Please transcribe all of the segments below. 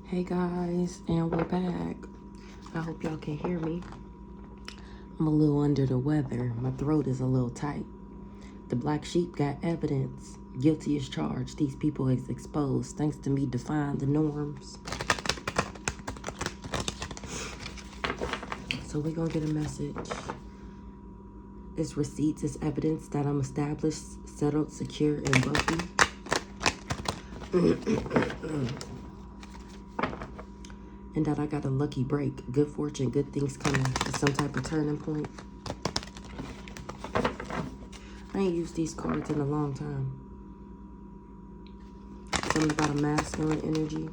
Hey guys, and we're back. I hope y'all can hear me. I'm a little under the weather. My throat is a little tight. The black sheep got evidence. Guilty as charged. These people is exposed thanks to me defying the norms. So we're gonna get a message. It's receipts, it's evidence that I'm established, settled, secure, and wealthy. And that I got a lucky break. Good fortune, good things coming. Some type of turning point. I ain't used these cards in a long time. Something about a masculine energy.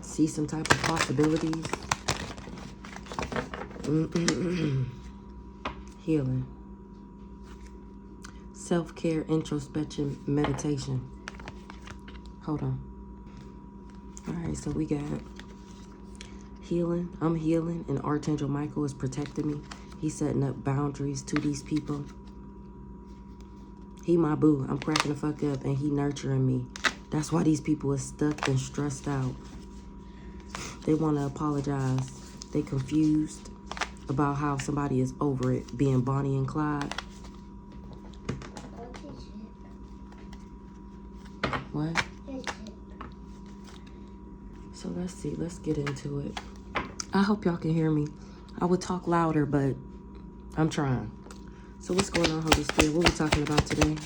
See some type of possibilities. Healing. Self-care, introspection, meditation. Hold on. All right, so we got healing. I'm healing, and Archangel Michael is protecting me. He's setting up boundaries to these people. He my boo. I'm cracking the fuck up, and he nurturing me. That's why these people are stuck and stressed out. They want to apologize. They confused about how somebody is over it being Bonnie and Clyde. What? So let's see. Let's get into it. I hope y'all can hear me. I would talk louder, but I'm trying. So what's going on, Holy Spirit? What we talking about today?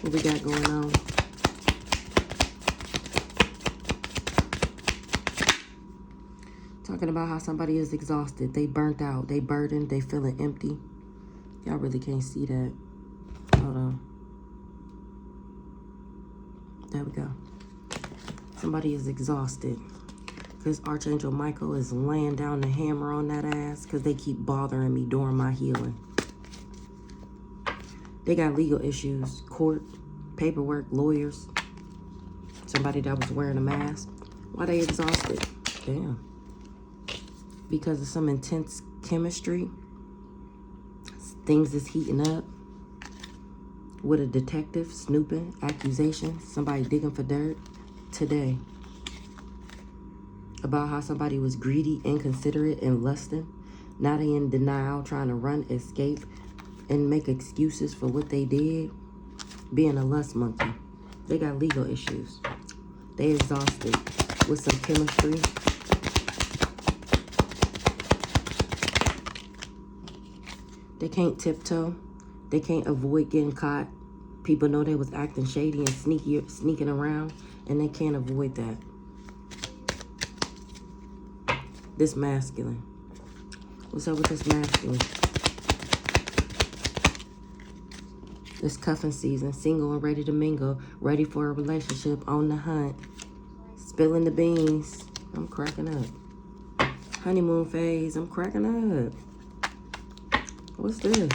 What we got going on? Talking about how somebody is exhausted. They burnt out. They burdened. They feeling empty. Y'all really can't see that. Hold on. There we go. Somebody is exhausted. Because Archangel Michael is laying down the hammer on that ass because they keep bothering me during my healing. They got legal issues, court, paperwork, lawyers. Somebody that was wearing a mask. Why they exhausted? Damn. Because of some intense chemistry. Things is heating up. With a detective snooping, accusations, somebody digging for dirt today. About how somebody was greedy, inconsiderate, and lusting. Now they in denial, trying to run, escape, and make excuses for what they did. Being a lust monkey. They got legal issues. They exhausted with some chemistry. They can't tiptoe. They can't avoid getting caught. People know they was acting shady and sneaking around, and they can't avoid that. This masculine. What's up with this masculine? It's cuffing season. Single and ready to mingle. Ready for a relationship. On the hunt. Spilling the beans. I'm cracking up. Honeymoon phase. I'm cracking up. What's this?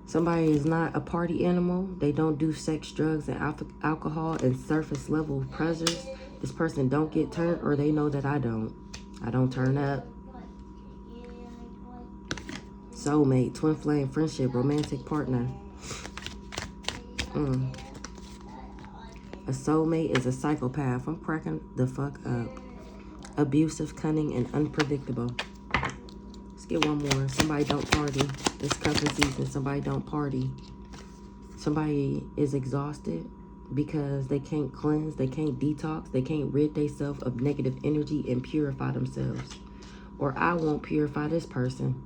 Somebody is not a party animal. They don't do sex, drugs, and alcohol and surface level pleasures. This person don't get turned, or they know that I don't. I don't turn up. Soulmate, twin flame, friendship, romantic partner. A soulmate is a psychopath. I'm cracking the fuck up. Abusive, cunning, and unpredictable. Let's get one more. Somebody don't party. It's cuffing season. Somebody don't party. Somebody is exhausted because they can't cleanse, they can't detox, they can't rid themselves of negative energy and purify themselves. Or I won't purify this person.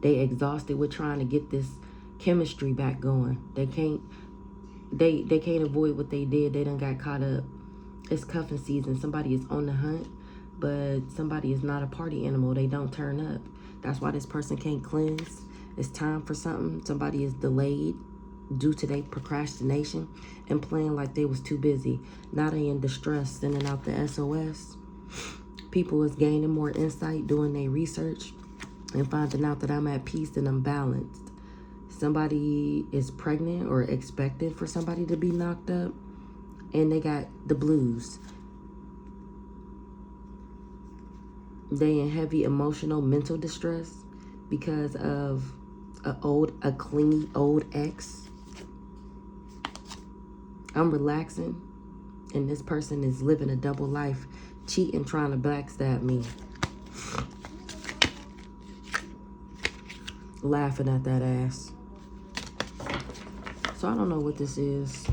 They exhausted with trying to get this chemistry back going. They can't avoid what they did. They done got caught up. It's cuffing season. Somebody is on the hunt, but somebody is not a party animal. They don't turn up. That's why this person can't cleanse. It's time for something. Somebody is delayed due to their procrastination and playing like they was too busy. Now they in distress, sending out the SOS. People is gaining more insight, doing their research, and finding out that I'm at peace and I'm balanced. Somebody is pregnant or expecting for somebody to be knocked up, and they got the blues. They in heavy emotional, mental distress. because of a clingy old ex. I'm relaxing, and this person is living a double life, cheating, trying to backstab me. Laughing at that ass. So I don't know what this is,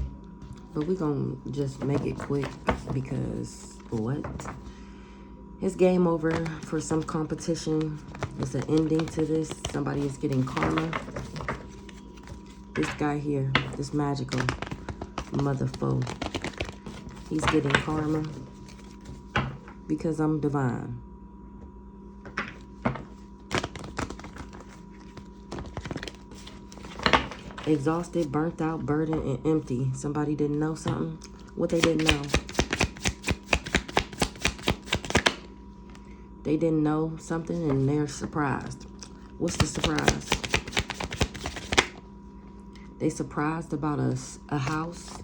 but we're gonna just make it quick because what? It's game over for some competition. It's an ending to this. Somebody is getting karma. This guy here, this magical motherfucker, he's getting karma because I'm divine. Exhausted, burnt out, burdened, and empty. Somebody didn't know something. What they didn't know? They didn't know something and they're surprised. What's the surprise? They surprised about a house,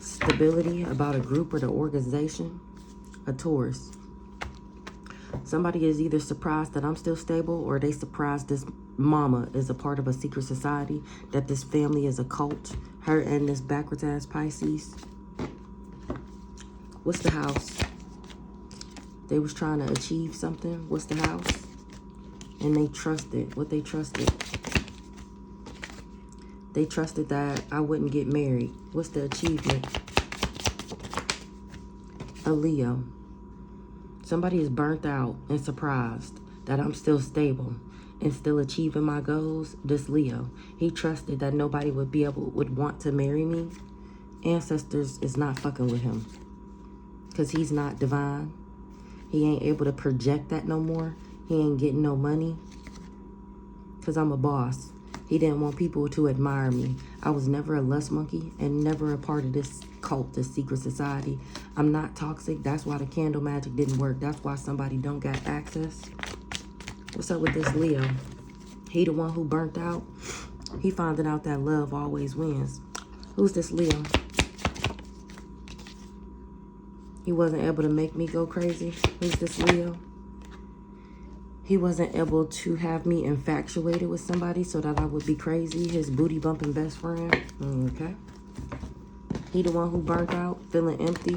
stability, about a group or the organization, a Taurus. Somebody is either surprised that I'm still stable, or they surprised this mama is a part of a secret society, that this family is a cult, her and this backwards ass Pisces. What's the house? They was trying to achieve something. What's the house? And they trusted. What they trusted? They trusted that I wouldn't get married. What's the achievement? A Leo. Somebody is burnt out and surprised that I'm still stable and still achieving my goals. This Leo. He trusted that nobody would want to marry me. Ancestors is not fucking with him, because he's not divine. He ain't able to project that no more. He ain't getting no money, because I'm a boss. He didn't want people to admire me. I was never a lust monkey and never a part of this cult, this secret society. I'm not toxic. That's why the candle magic didn't work. That's why somebody don't got access. What's up with this Leo? He the one who burnt out. He found out that love always wins. Who's this Leo? He wasn't able to make me go crazy. Who's this Leo? He wasn't able to have me infatuated with somebody so that I would be crazy. His booty bumping best friend. Okay. He the one who burnt out, feeling empty,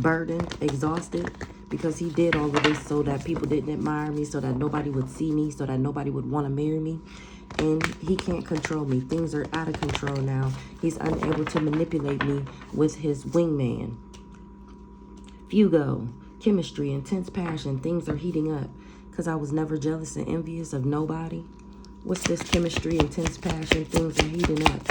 burdened, exhausted, because he did all of this so that people didn't admire me, so that nobody would see me, so that nobody would want to marry me. And he can't control me. Things are out of control now. He's unable to manipulate me with his wingman. Fugo, chemistry, intense passion. Things are heating up because I was never jealous and envious of nobody. What's this chemistry, intense passion? Things are heating up.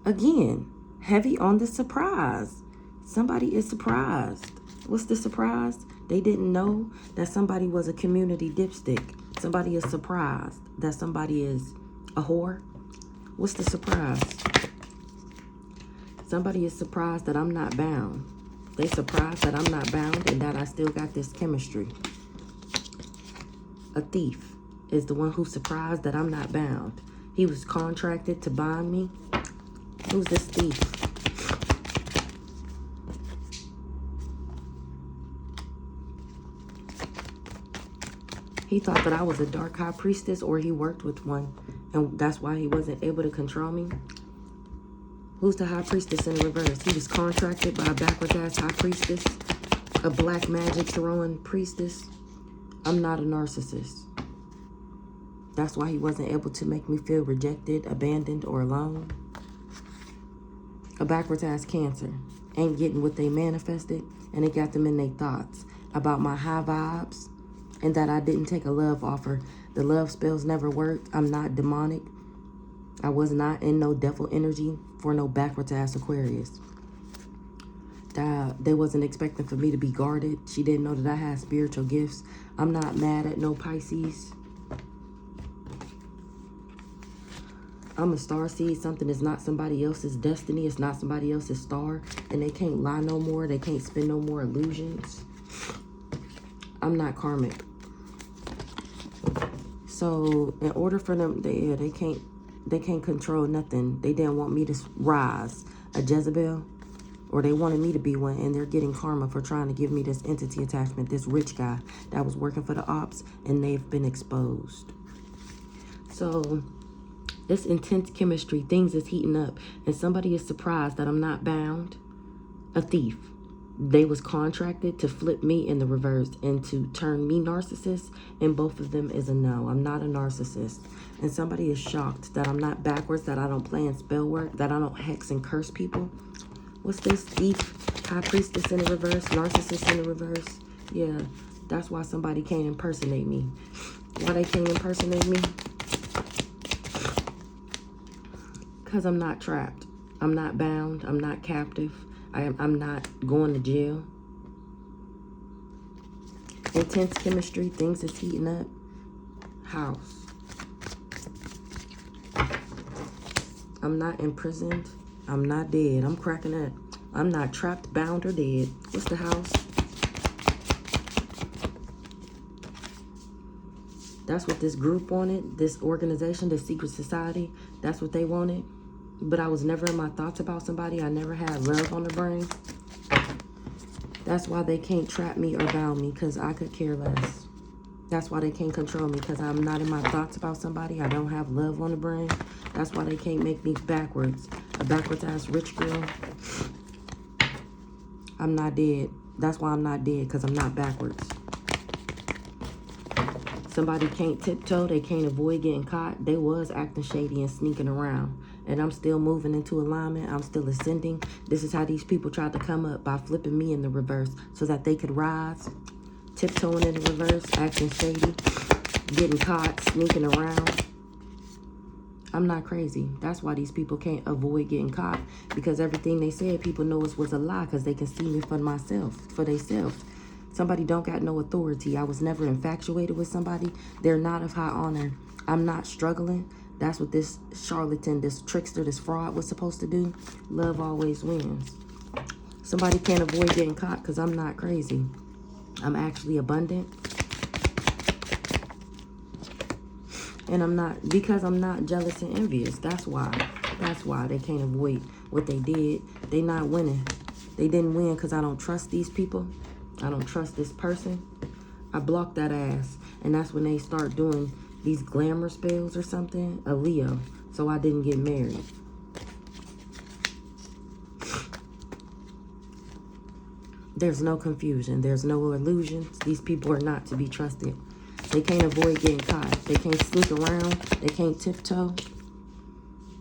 Again, heavy on the surprise. Somebody is surprised. What's the surprise? They didn't know that somebody was a community dipstick. Somebody is surprised that somebody is a whore. What's the surprise? Somebody is surprised that I'm not bound. They surprised that I'm not bound and that I still got this chemistry. A thief is the one who's surprised that I'm not bound. He was contracted to bind me. Who's this thief? He thought that I was a dark high priestess, or he worked with one, and that's why he wasn't able to control me. Who's the high priestess in reverse? He was contracted by a backwards ass high priestess, a black magic throwing priestess. I'm not a narcissist. That's why he wasn't able to make me feel rejected, abandoned, or alone. A backwards ass Cancer ain't getting what they manifested, and it got them in their thoughts about my high vibes and that I didn't take a love offer. The love spells never worked. I'm not demonic. I was not in no devil energy for no backwards ass Aquarius. They wasn't expecting for me to be guarded. She didn't know that I had spiritual gifts. I'm not mad at no Pisces. I'm a starseed. Something is not somebody else's destiny. It's not somebody else's star. And they can't lie no more. They can't spin no more illusions. I'm not karmic. So in order for them, they can't control nothing. They didn't want me to rise a Jezebel or they wanted me to be one, and they're getting karma for trying to give me this entity attachment, this rich guy that was working for the ops, and they've been exposed. So this intense chemistry, things is heating up, and somebody is surprised that I'm not bound. A thief. They was contracted to flip me in the reverse and to turn me narcissist, and both of them is a no. I'm not a narcissist. And somebody is shocked that I'm not backwards, that I don't play in spell work, that I don't hex and curse people. What's this? Thief, high priestess in the reverse, narcissist in the reverse. Yeah, that's why somebody can't impersonate me. Why they can't impersonate me? Because I'm not trapped. I'm not bound. I'm not captive. I'm not going to jail. Intense chemistry, things is heating up. House. I'm not imprisoned. I'm not dead. I'm cracking up. I'm not trapped, bound, or dead. What's the house? That's what this group wanted. This organization, this secret society. That's what they wanted. But I was never in my thoughts about somebody. I never had love on the brain. That's why they can't trap me or bound me, because I could care less. That's why they can't control me, because I'm not in my thoughts about somebody. I don't have love on the brain. That's why they can't make me backwards. A backwards ass rich girl. I'm not dead. That's why I'm not dead, because I'm not backwards. Somebody can't tiptoe. They can't avoid getting caught. They was acting shady and sneaking around. And I'm still moving into alignment. I'm still ascending. This is how these people tried to come up, by flipping me in the reverse so that they could rise. Tiptoeing in the reverse, acting shady, getting caught, sneaking around. I'm not crazy. That's why these people can't avoid getting caught, because everything they said, people know it was a lie, because they can see me for myself, for themselves. Somebody don't got no authority. I was never infatuated with somebody. They're not of high honor. I'm not struggling. That's what this charlatan, this trickster, this fraud was supposed to do. Love always wins. Somebody can't avoid getting caught, because I'm not crazy. I'm actually abundant. And I'm not, because I'm not jealous and envious. That's why. That's why they can't avoid what they did. They not winning. They didn't win because I don't trust these people. I don't trust this person. I block that ass. And that's when they start doing these glamour spells or something. A Leo. So I didn't get married. There's no confusion. There's no illusions. These people are not to be trusted. They can't avoid getting caught. They can't sneak around. They can't tiptoe.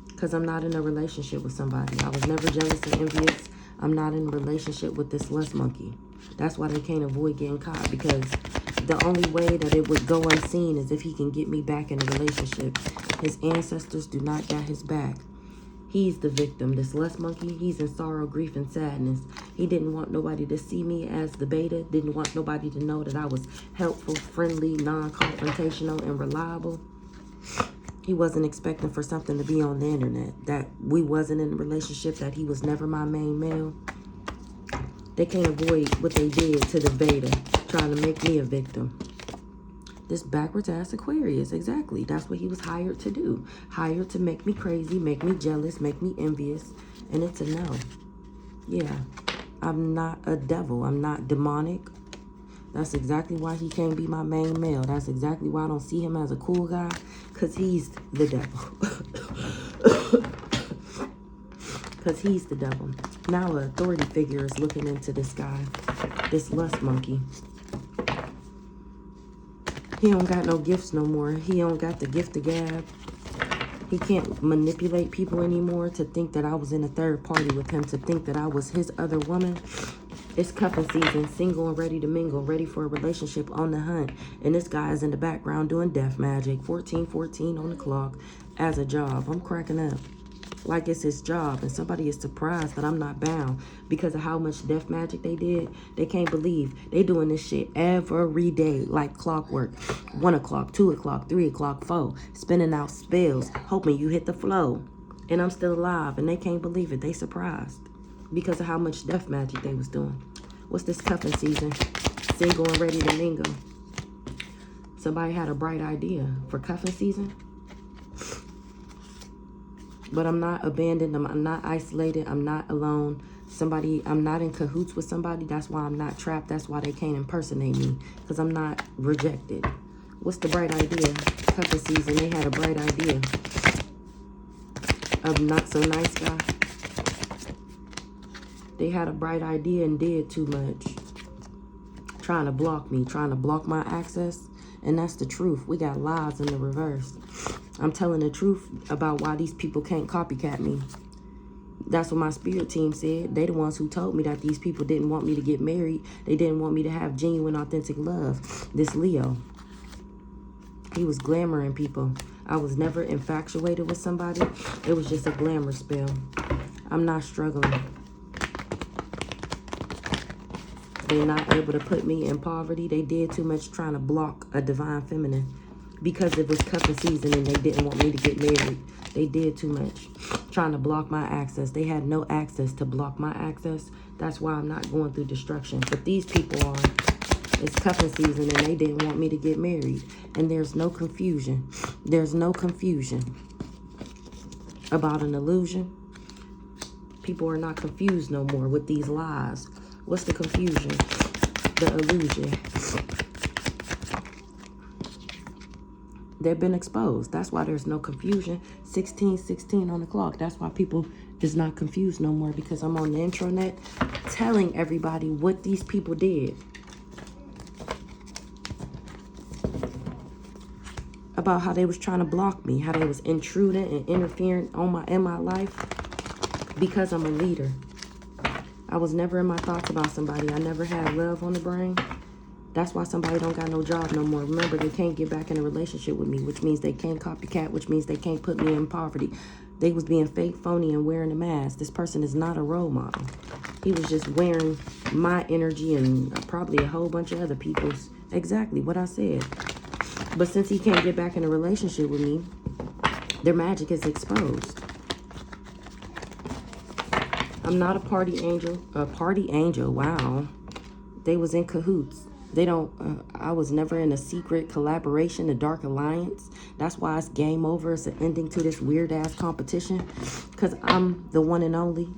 Because I'm not in a relationship with somebody. I was never jealous and envious. I'm not in a relationship with this lust monkey. That's why they can't avoid getting caught. Because the only way that it would go unseen is if he can get me back in a relationship. His ancestors do not got his back. He's the victim. This lust monkey, he's in sorrow, grief, and sadness. He didn't want nobody to see me as the beta. Didn't want nobody to know that I was helpful, friendly, non-confrontational, and reliable. He wasn't expecting for something to be on the internet. That we wasn't in a relationship, that he was never my main male. They can't avoid what they did to the beta, trying to make me a victim. This backwards ass Aquarius, exactly. That's what he was hired to do. Hired to make me crazy, make me jealous, make me envious. And it's a no. Yeah, I'm not a devil. I'm not demonic. That's exactly why he can't be my main male. That's exactly why I don't see him as a cool guy. Because he's the devil. Because he's the devil. Now an authority figure is looking into this guy. This lust monkey. He don't got no gifts no more. He don't got the gift of gab. He can't manipulate people anymore to think that I was in a third party with him, to think that I was his other woman. It's cuffing season, single and ready to mingle, ready for a relationship, on the hunt. And this guy is in the background doing death magic, 1414 on the clock as a job. I'm cracking up like it's his job, and somebody is surprised that I'm not bound because of how much death magic they did. They can't believe they doing this shit every day like clockwork. 1 o'clock, 2 o'clock, 3 o'clock, 4, spinning out spells, hoping you hit the flow. And I'm still alive, and they can't believe it. They surprised because of how much death magic they was doing. What's this cuffing season? Single and ready to mingle. Somebody had a bright idea for cuffing season. But I'm not abandoned. I'm not isolated. I'm not alone. Somebody, I'm not in cahoots with somebody. That's why I'm not trapped. That's why they can't impersonate me. Because I'm not rejected. What's the bright idea? Couple season, they had a bright idea. Of not so nice guy. They had a bright idea and did too much. Trying to block me. Trying to block my access. And that's the truth. We got lies in the reverse. I'm telling the truth about why these people can't copycat me. That's what my spirit team said. They the ones who told me that these people didn't want me to get married. They didn't want me to have genuine, authentic love. This Leo. He was glamoring people. I was never infatuated with somebody. It was just a glamour spell. I'm not struggling. They're not able to put me in poverty. They did too much trying to block a divine feminine. Because it was cuffing season and they didn't want me to get married. They did too much. Trying to block my access. They had no access to block my access. That's why I'm not going through destruction. But these people are. It's cuffing season and they didn't want me to get married. And there's no confusion. There's no confusion about an illusion. People are not confused no more with these lies. What's the confusion? The illusion. They've been exposed. That's why there's no confusion. 16:16 on the clock. That's why people is not confused no more, because I'm on the intranet telling everybody what these people did. About how they was trying to block me, how they was intruding and interfering in my life because I'm a leader. I was never in my thoughts about somebody. I never had love on the brain. That's why somebody don't got no job no more. Remember, they can't get back in a relationship with me, which means they can't copycat, which means they can't put me in poverty. They was being fake, phony, and wearing a mask. This person is not a role model. He was just wearing my energy and probably a whole bunch of other people's. Exactly what I said. But since he can't get back in a relationship with me, their magic is exposed. I'm not a party angel. A party angel, wow. They was in cahoots. They don't, I was never in a secret collaboration, a dark alliance. That's why it's game over. It's an ending to this weird ass competition. Because I'm the one and only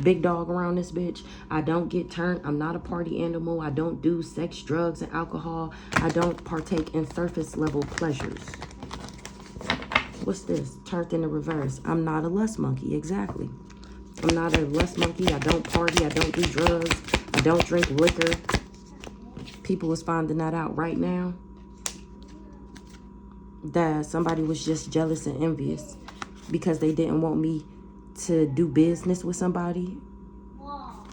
big dog around this bitch. I don't get turned. I'm not a party animal. I don't do sex, drugs, and alcohol. I don't partake in surface level pleasures. What's this? Turned in the reverse. I'm not a lust monkey. Exactly. I'm not a lust monkey. I don't party. I don't do drugs. I don't drink liquor. People was finding that out right now. That somebody was just jealous and envious because they didn't want me to do business with somebody.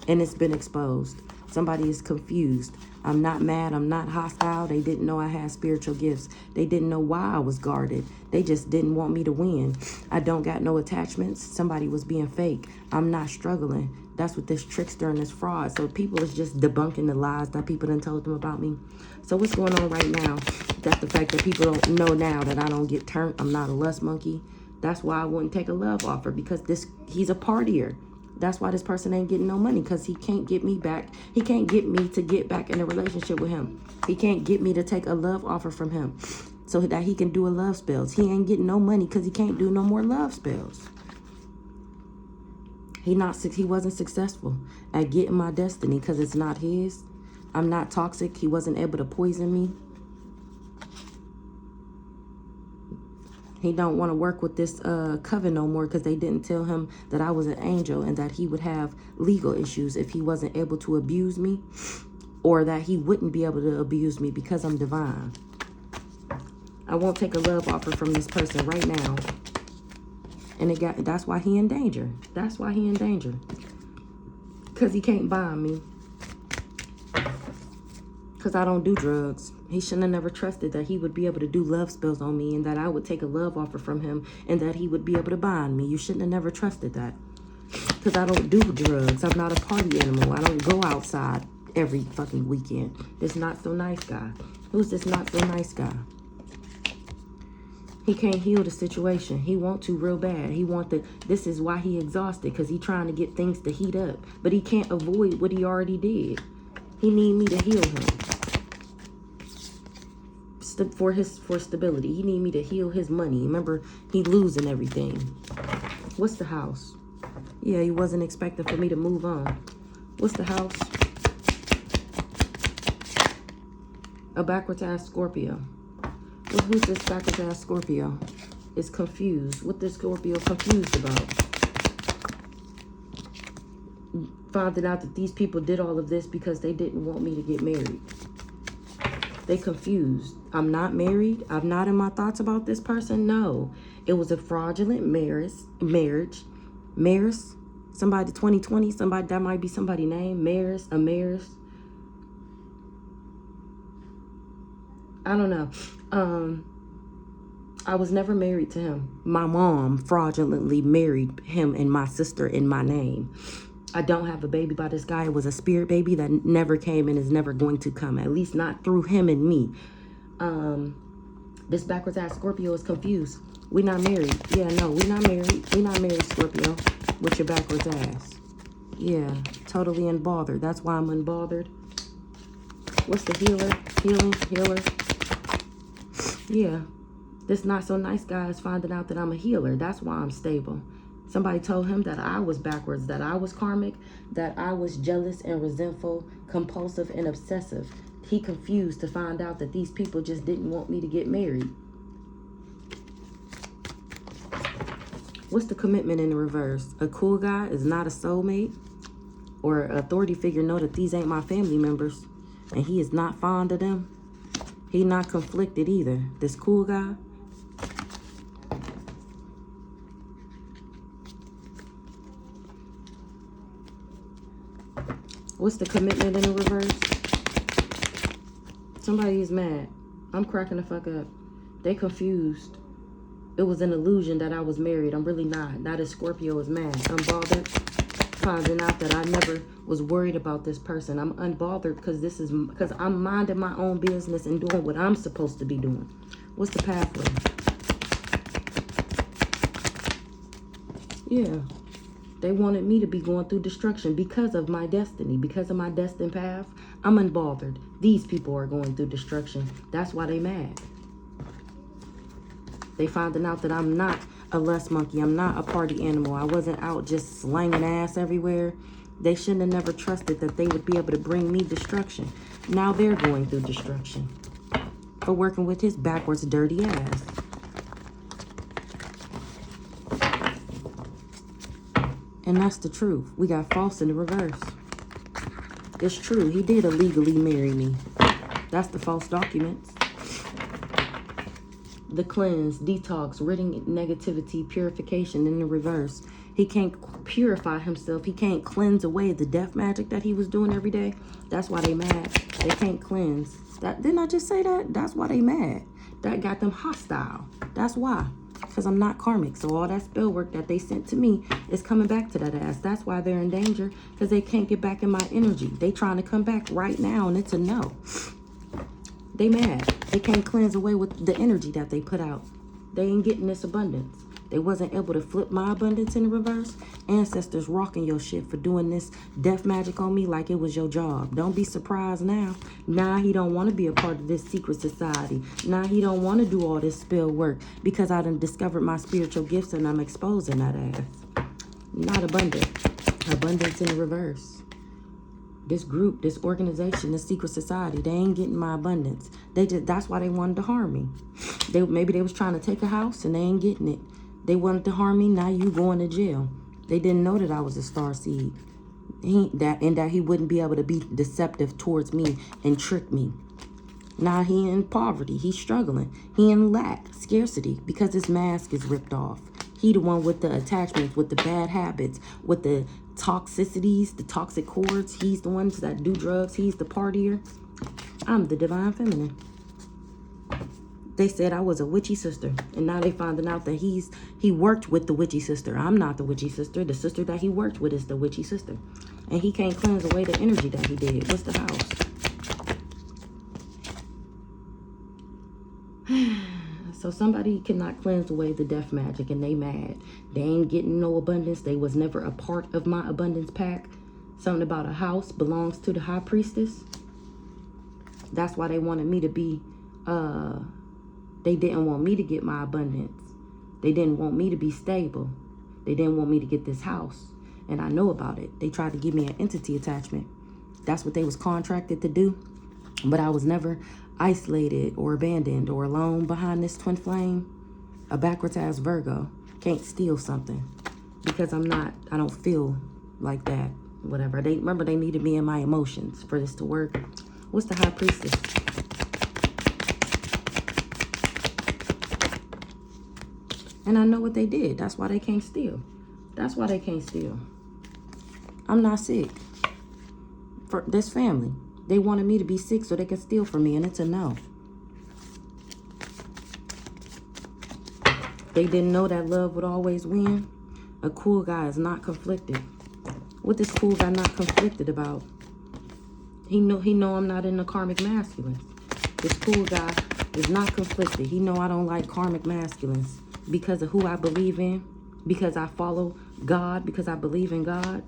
And it's been exposed. Somebody is confused. I'm not mad. I'm not hostile. They didn't know I had spiritual gifts. They didn't know why I was guarded. They just didn't want me to win. I don't got no attachments. Somebody was being fake. I'm not struggling. That's what this trickster and this fraud. So people is just debunking the lies that people done told them about me. So what's going on right now? That's the fact that people don't know now that I don't get turned. I'm not a lust monkey. That's why I wouldn't take a love offer, because he's a partier. That's why this person ain't getting no money, because he can't get me back. He can't get me to get back in a relationship with him. He can't get me to take a love offer from him so that he can do a love spells. He ain't getting no money because he can't do no more love spells. He wasn't successful at getting my destiny because it's not his. I'm not toxic. He wasn't able to poison me. He don't want to work with this coven no more because they didn't tell him that I was an angel and that he would have legal issues if he wasn't able to abuse me, or that he wouldn't be able to abuse me because I'm divine. I won't take a love offer from this person right now. And that's why he in danger. That's why he in danger. Because he can't bind me. Because I don't do drugs. He shouldn't have never trusted that he would be able to do love spells on me and that I would take a love offer from him and that he would be able to bind me. You shouldn't have never trusted that. Because I don't do drugs. I'm not a party animal. I don't go outside every fucking weekend. This not so nice guy. Who's this not so nice guy? He can't heal the situation. He want to real bad. This is why he exhausted, because he trying to get things to heat up. But he can't avoid what he already did. He need me to heal him. For stability. He need me to heal his money. Remember, he losing everything. What's the house? Yeah, he wasn't expecting for me to move on. What's the house? A backwards ass Scorpio. Well, who's this backwards ass Scorpio? Is confused. What this Scorpio confused about? Finding out that these people did all of this because they didn't want me to get married. They confused. I'm not married. I'm not in my thoughts about this person. No. It was a fraudulent marriage. Maris. Somebody 2020. Somebody, that might be somebody's name. Maris. A Maris. I don't know. I was never married to him. My mom fraudulently married him and my sister in my name. I don't have a baby by this guy. It was a spirit baby that never came and is never going to come. At least not through him and me. This backwards ass Scorpio is confused. We not married. Yeah, no, we not married. We not married, Scorpio, with your backwards ass. Yeah, totally unbothered. That's why I'm unbothered. What's the healer? Healer. Yeah. This not so nice guy is finding out that I'm a healer. That's why I'm stable. Somebody told him that I was backwards, that I was karmic, that I was jealous and resentful, compulsive and obsessive. He confused to find out that these people just didn't want me to get married. What's the commitment in the reverse? A cool guy is not a soulmate, or an authority figure know that these ain't my family members and he is not fond of them. He not conflicted either. This cool guy. What's the commitment in the reverse? Somebody is mad. I'm cracking the fuck up. They confused. It was an illusion that I was married. I'm really not. Now that Scorpio is mad. I'm bothered. Finding out that I never was worried about this person. I'm unbothered because I'm minding my own business and doing what I'm supposed to be doing. What's the pathway? Yeah. They wanted me to be going through destruction because of my destiny, because of my destined path. I'm unbothered. These people are going through destruction. That's why they mad. They finding out that I'm not a lust monkey. I'm not a party animal. I wasn't out just slanging ass everywhere. They shouldn't have never trusted that they would be able to bring me destruction. Now they're going through destruction for working with his backwards dirty ass. And that's the truth. We got false in the reverse. It's true. He did illegally marry me. That's the false documents. The cleanse, detox, ridding negativity, purification in the reverse. He can't purify himself. He can't cleanse away the death magic that he was doing every day. That's why they mad. They can't cleanse. Didn't I just say that? That's why they mad. That got them hostile. That's why. Because I'm not karmic. So all that spell work that they sent to me is coming back to that ass. That's why they're in danger. Because they can't get back in my energy. They trying to come back right now and it's a no. They mad. They can't cleanse away with the energy that they put out. They ain't getting this abundance. They wasn't able to flip my abundance in the reverse. Ancestors rocking your shit for doing this death magic on me like it was your job. Don't be surprised now. Now he don't want to be a part of this secret society. Now he don't want to do all this spell work because I done discovered my spiritual gifts and I'm exposing that ass. Not abundant. Abundance in the reverse. This group, this organization, this secret society, they ain't getting my abundance. That's why they wanted to harm me. Maybe they was trying to take a house and they ain't getting it. They wanted to harm me. Now you going to jail. They didn't know that I was a star seed. That he wouldn't be able to be deceptive towards me and trick me. Now he in poverty. He's struggling. He in lack, scarcity, because his mask is ripped off. He the one with the attachments, with the bad habits, with the toxicities, the toxic cords. He's the ones that do drugs. He's the partier. I'm the divine feminine. They said I was a witchy sister. And now they finding out that he worked with the witchy sister. I'm not the witchy sister. The sister that he worked with is the witchy sister. And he can't cleanse away the energy that he did. What's the house? So somebody cannot cleanse away the death magic and they mad. They ain't getting no abundance. They was never a part of my abundance pack. Something about a house belongs to the high priestess. That's why they wanted me to be, they didn't want me to get my abundance. They didn't want me to be stable. They didn't want me to get this house. and I know about it. They tried to give me an entity attachment. That's what they was contracted to do. But I was never isolated or abandoned or alone behind this twin flame. A backwards ass Virgo can't steal something because I don't feel like that. Whatever. They needed me in my emotions for this to work. What's the High Priestess? And I know what they did. That's why they can't steal. That's why they can't steal. I'm not sick. For this family, they wanted me to be sick so they could steal from me, and it's a no. They didn't know that love would always win. A cool guy is not conflicted. What this cool guy not conflicted about? He know I'm not in the karmic masculines. This cool guy is not conflicted. He know I don't like karmic masculines because of who I believe in, because I follow God, because I believe in God.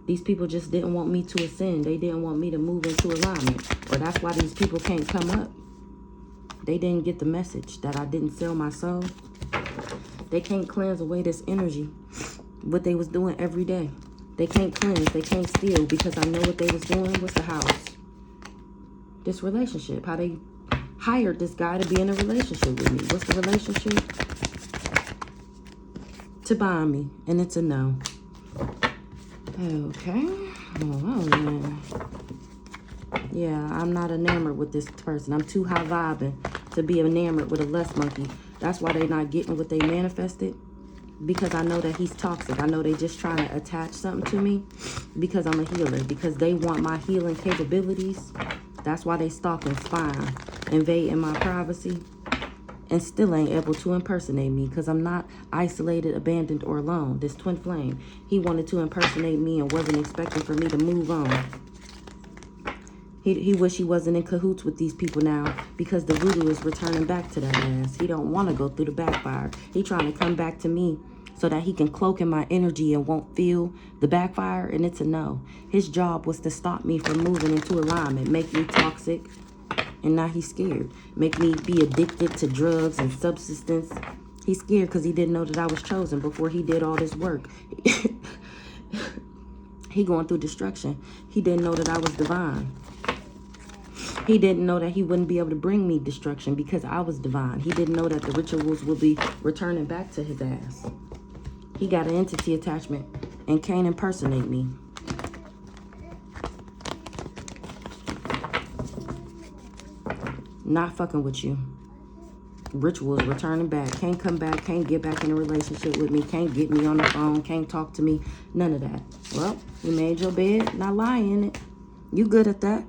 These people just didn't want me to ascend. They didn't want me to move into alignment. Or that's why these people can't come up. They didn't get the message that I didn't sell my soul. They can't cleanse away this energy, what they was doing every day. They can't cleanse, they can't steal because I know what they was doing. What's the house? This relationship, how they hired this guy to be in a relationship with me. What's the relationship? To bind me, and it's a no. Okay. Oh, man. Yeah, I'm not enamored with this person. I'm too high vibing to be enamored with a less monkey. That's why they not getting what they manifested. Because I know that he's toxic. I know they just trying to attach something to me because I'm a healer. Because they want my healing capabilities. That's why they stalking, spying, invading my privacy. And still ain't able to impersonate me because I'm not isolated, abandoned, or alone. This twin flame, he wanted to impersonate me and wasn't expecting for me to move on. He wish he wasn't in cahoots with these people now because the voodoo is returning back to that ass. He don't want to go through the backfire. He trying to come back to me so that he can cloak in my energy and won't feel the backfire, and it's a no. His job was to stop me from moving into alignment, make me toxic, and now he's scared. Make me be addicted to drugs and substance. He's scared because he didn't know that I was chosen before he did all this work. He going through destruction. He didn't know that I was divine. He didn't know that he wouldn't be able to bring me destruction because I was divine. He didn't know that the rituals will be returning back to his ass. He got an entity attachment and can't impersonate me. Not fucking with you. Rituals returning back. Can't come back. Can't get back in a relationship with me. Can't get me on the phone. Can't talk to me. None of that. Well, you made your bed. Not lying in it. You good at that.